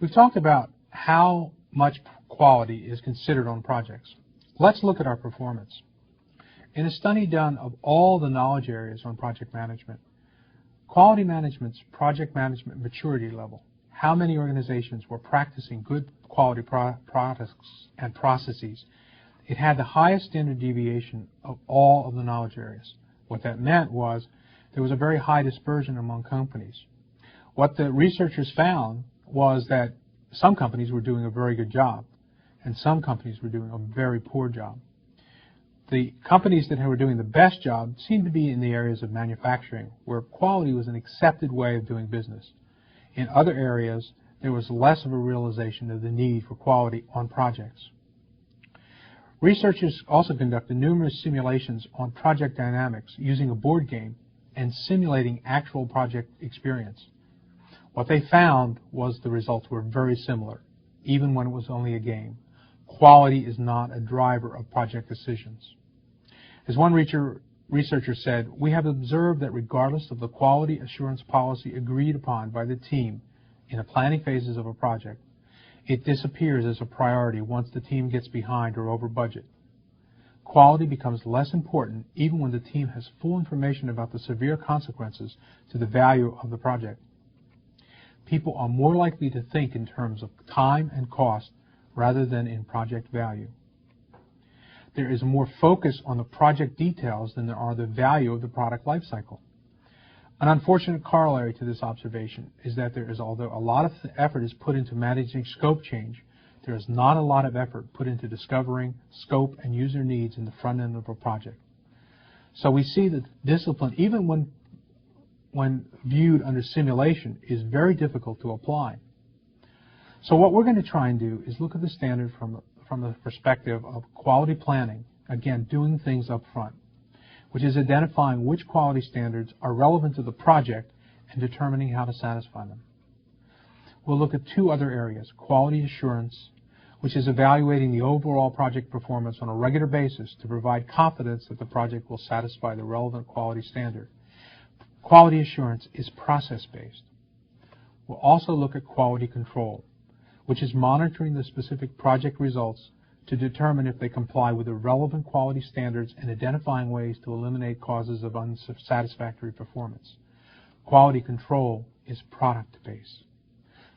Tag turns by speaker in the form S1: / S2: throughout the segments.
S1: We've talked about how much quality is considered on projects. Let's look at our performance. In a study done of all the knowledge areas on project management, quality management's project management maturity level, how many organizations were practicing good quality products and processes, it had the highest standard deviation of all of the knowledge areas. What that meant was there was a very high dispersion among companies. What the researchers found was that some companies were doing a very good job and some companies were doing a very poor job. The companies that were doing the best job seemed to be in the areas of manufacturing, where quality was an accepted way of doing business. In other areas, there was less of a realization of the need for quality on projects. Researchers also conducted numerous simulations on project dynamics using a board game and simulating actual project experience. What they found was the results were very similar, even when it was only a game. Quality is not a driver of project decisions. As one researcher said, we have observed that regardless of the quality assurance policy agreed upon by the team in the planning phases of a project, it disappears as a priority once the team gets behind or over budget. Quality becomes less important even when the team has full information about the severe consequences to the value of the project. People are more likely to think in terms of time and cost rather than in project value. There is more focus on the project details than there are the value of the product life cycle. An unfortunate corollary to this observation is that although a lot of effort is put into managing scope change, there is not a lot of effort put into discovering scope and user needs in the front end of a project. So we see that discipline, even when viewed under simulation, is very difficult to apply. So what we're going to try and do is look at the standard from the perspective of quality planning, again, doing things up front, which is identifying which quality standards are relevant to the project and determining how to satisfy them. We'll look at two other areas, quality assurance, which is evaluating the overall project performance on a regular basis to provide confidence that the project will satisfy the relevant quality standard. Quality assurance is process-based. We'll also look at quality control, which is monitoring the specific project results to determine if they comply with the relevant quality standards and identifying ways to eliminate causes of unsatisfactory performance. Quality control is product-based.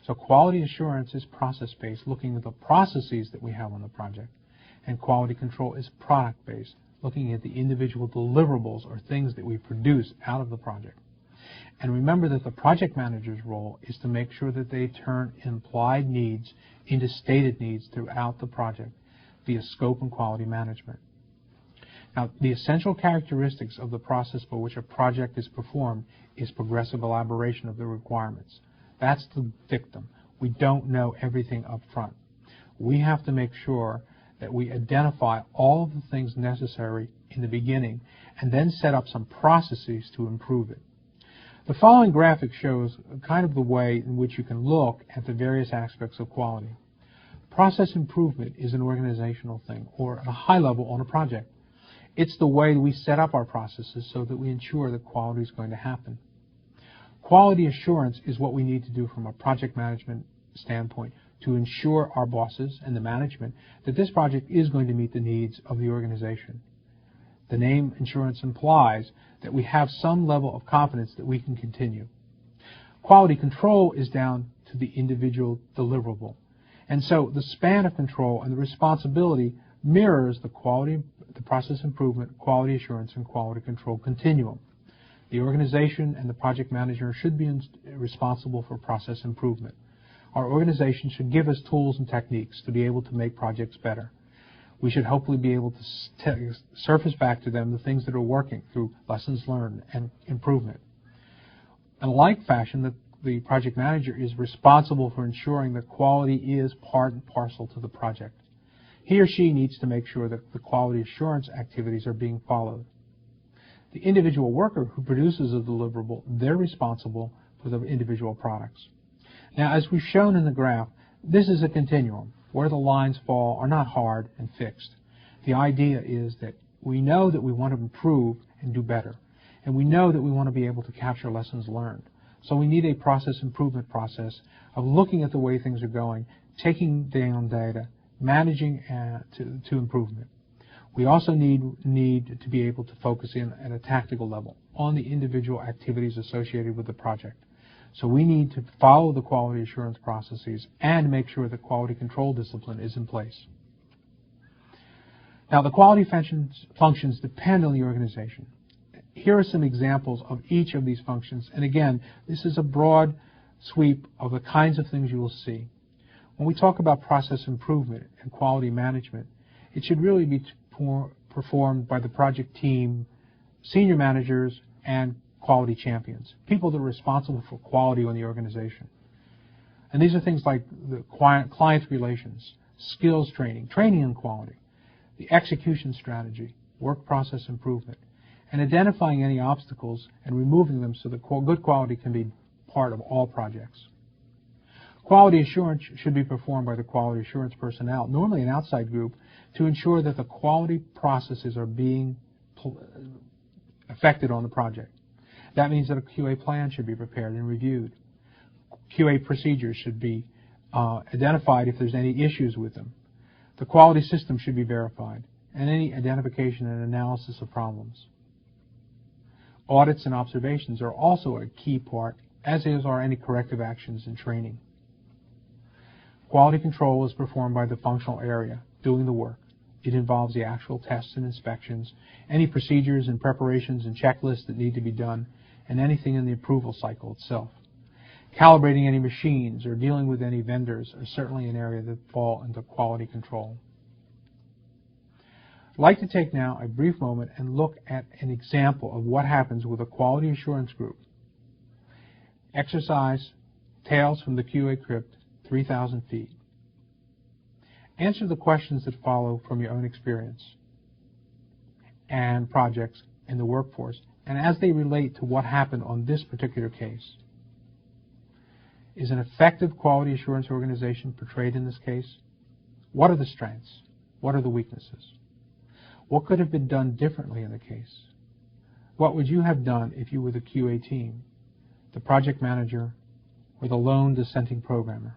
S1: So quality assurance is process-based, looking at the processes that we have on the project, and quality control is product-based, looking at the individual deliverables or things that we produce out of the project. And remember that the project manager's role is to make sure that they turn implied needs into stated needs throughout the project via scope and quality management. Now, the essential characteristics of the process by which a project is performed is progressive elaboration of the requirements. That's the dictum. We don't know everything up front. We have to make sure that we identify all of the things necessary in the beginning and then set up some processes to improve it. The following graphic shows kind of the way in which you can look at the various aspects of quality. Process improvement is an organizational thing, or at a high level on a project. It's the way we set up our processes so that we ensure that quality is going to happen. Quality assurance is what we need to do from a project management standpoint to ensure our bosses and the management that this project is going to meet the needs of the organization. The name assurance implies that we have some level of confidence that we can continue. Quality control is down to the individual deliverable. And so the span of control and the responsibility mirrors the quality, the process improvement, quality assurance, and quality control continuum. The organization and the project manager should be responsible for process improvement. Our organization should give us tools and techniques to be able to make projects better. We should hopefully be able to surface back to them the things that are working through lessons learned and improvement. In a like fashion, the project manager is responsible for ensuring that quality is part and parcel to the project. He or she needs to make sure that the quality assurance activities are being followed. The individual worker who produces a deliverable, they're responsible for the individual products. Now, as we've shown in the graph, this is a continuum. Where the lines fall are not hard and fixed. The idea is that we know that we want to improve and do better, and we know that we want to be able to capture lessons learned. So we need a process improvement process of looking at the way things are going, taking down data, managing to improvement. We also need to be able to focus in at a tactical level on the individual activities associated with the project. So we need to follow the quality assurance processes and make sure that quality control discipline is in place. Now, the quality functions depend on the organization. Here are some examples of each of these functions. And again, this is a broad sweep of the kinds of things you will see. When we talk about process improvement and quality management, it should really be performed by the project team, senior managers, and quality champions, people that are responsible for quality in the organization. And these are things like the client relations, skills training, training in quality, the execution strategy, work process improvement, and identifying any obstacles and removing them so that good quality can be part of all projects. Quality assurance should be performed by the quality assurance personnel, normally an outside group, to ensure that the quality processes are being affected on the project. That means that a QA plan should be prepared and reviewed. QA procedures should be identified if there's any issues with them. The quality system should be verified, and any identification and analysis of problems. Audits and observations are also a key part, as are any corrective actions and training. Quality control is performed by the functional area doing the work. It involves the actual tests and inspections, any procedures and preparations and checklists that need to be done, and anything in the approval cycle itself. Calibrating any machines or dealing with any vendors are certainly an area that fall into quality control. I'd like to take now a brief moment and look at an example of what happens with a quality assurance group. Exercise, Tales from the QA Crypt, 3,000 feet. Answer the questions that follow from your own experience and projects in the workforce, and as they relate to what happened on this particular case. Is an effective quality assurance organization portrayed in this case? What are the strengths? What are the weaknesses? What could have been done differently in the case? What would you have done if you were the QA team, the project manager, or the lone dissenting programmer?